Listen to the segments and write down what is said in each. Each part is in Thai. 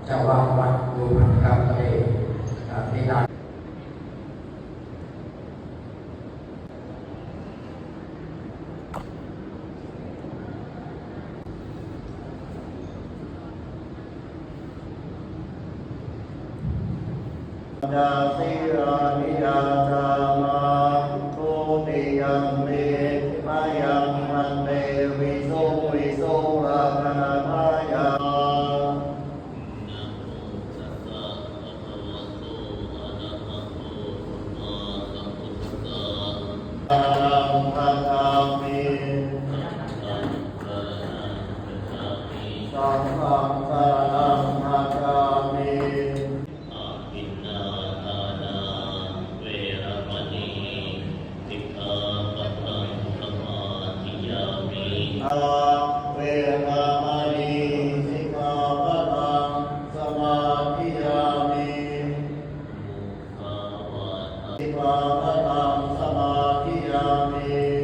เจ้าวาดวัดดูพันครับได้นิรันดร์ยาสิรานิยาจามาทุติยังเมมายังมันเตวิสุวิสุราคณาทายาอะระหังคัจฉามิสังฆังสรณังคัจฉามิ เวรมณีสิกขาปะทังสมาธิยามิสิกขาปะทังสมาธิยามิย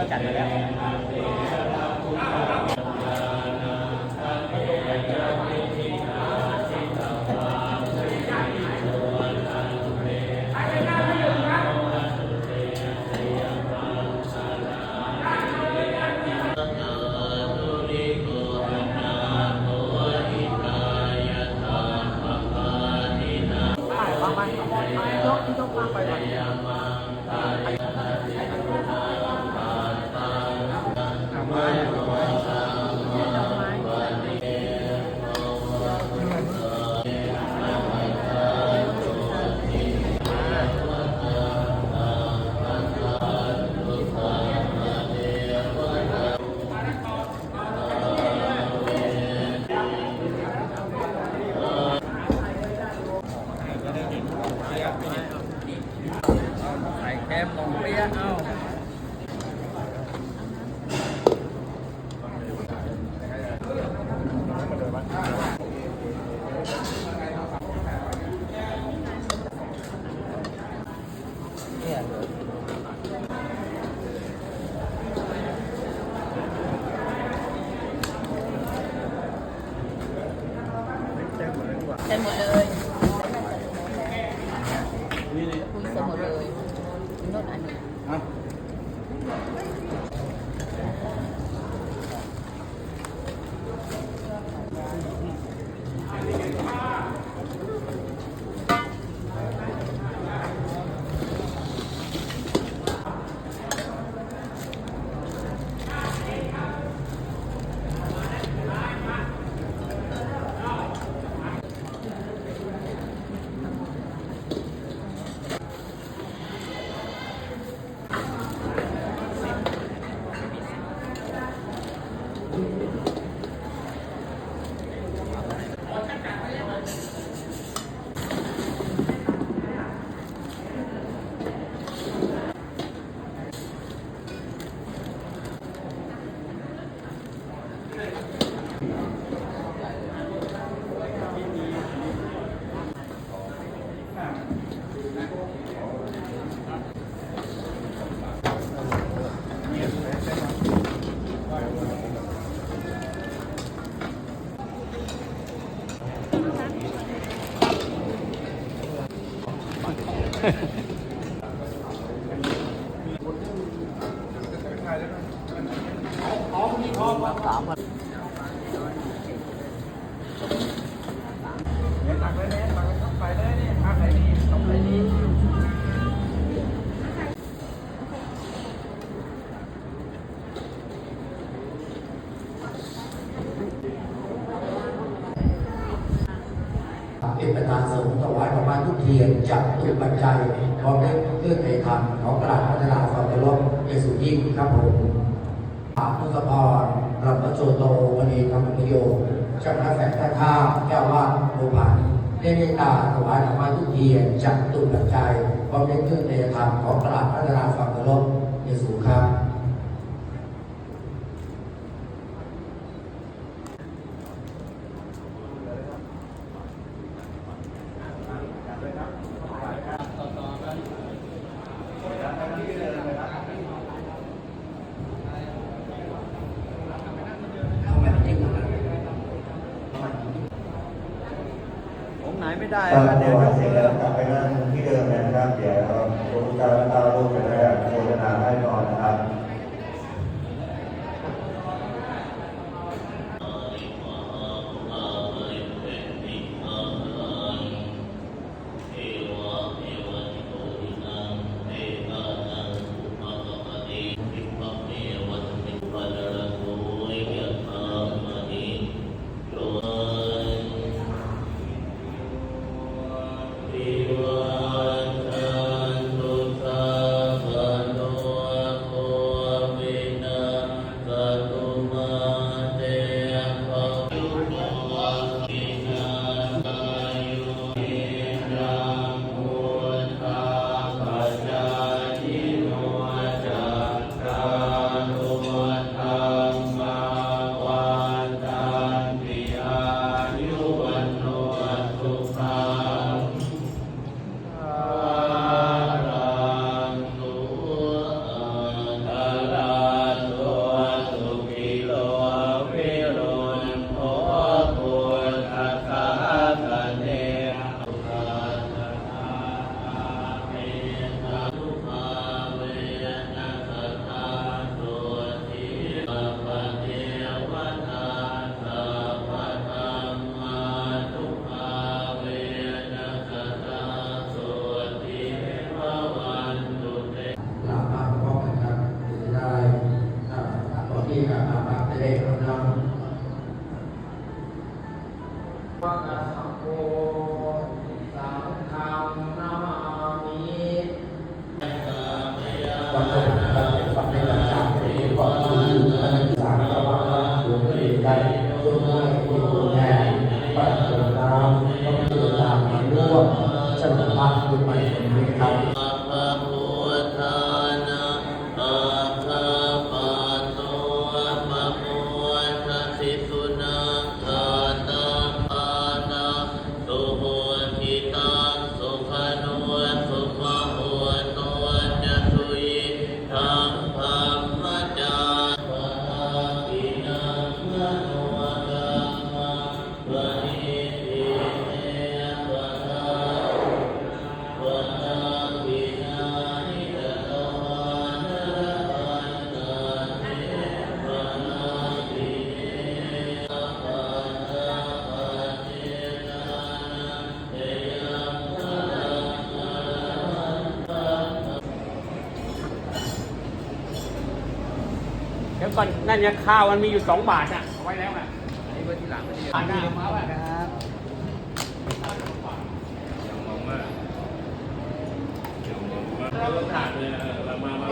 จัดมาแล้ว ใส่แก้มลงเปี้ยเอา เต็มหมดเลยคุยเต็มหมดเลยโน่นอันนี้เป็นประธานสงฆ์ถวายดอกไม้ทุกเทียนจับตุปัจจัยพร้อมด้วยเครื่องในธรรมของกราบพัฒนาความเคารพเยสุยิ่งครับผมพระพุทธพรรัมโจโตมณีธรรมโยเจ้าคณะแฝงท่าข้ามเจ้าวาดโลผันได้เมตตาถวายดอกไม้ทุกเทียนจับตุปัจจัยพร้อมด้วยเครื่องในธรรมของกราบพัฒนาความเคารพเยสุครับผมไหนไม่ได้ ถ้า เดี๋ยว ถ ย วาย ก เสร็ มื จ อ แล้วกลับไปนั่งที่เดิมนะครับ เดี๋ยวพระพุทธเจ้าและเต้ารูปจะได้โฆษณาให้ก่อนนะครับ วิวัฒนตุสัพพ นังวะกะสังโฆสังฆังนามามิวันนี้เราจะฟังในหลักการที่ก่อนที่จะศึกษาระหว่างหลวงพ่อเอกได้ร่วมด้วยที่ผู้แทนปัจจุบันน้ำก็คือตามมาร่วมฉลองพระยุคใหม่นี้ครับ เดี๋ยวก่อนนั่นเนี่ยข้าวมันมีอยู่2 บาทอ่ะเอาไว้แล้วอ่ะ อันนี้ไว้ที่หลังไม่ได้ บาทหน้ามาว่ะ ครับ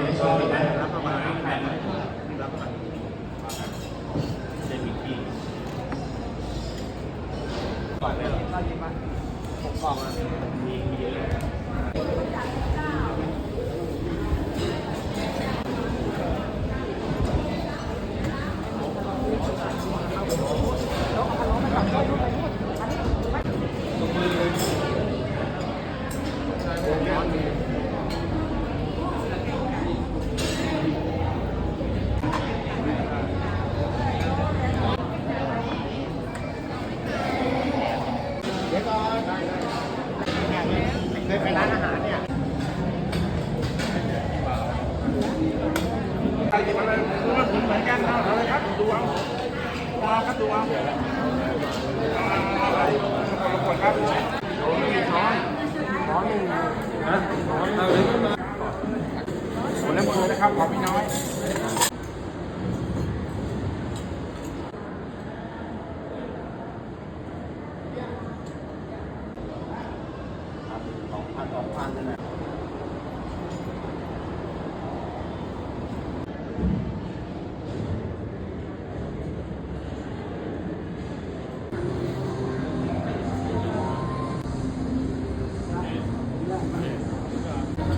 ไม่ชอบไหม รับประมาณ8รับประมาณเส้นมีที่ก่อนเลยข้าวเย็นมา6 กล่องมีเยอะ เคยไปร้านอาหารเนี่ยใครจะมาเลยเหมือนกันเอาเลยครับดูเอาครับดูเอาขวดครับช้อนหนึ่งนะช้อนเอาเลยผลน้ำมือนะครับของพี่น้อย2,000เลยนะ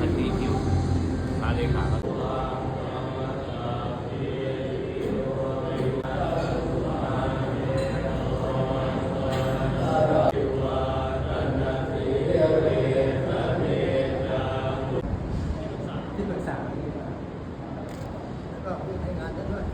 อันนี้คิวมาเลยค่ะ ที่ปรึกษาแล้วก็ให้งานด้วย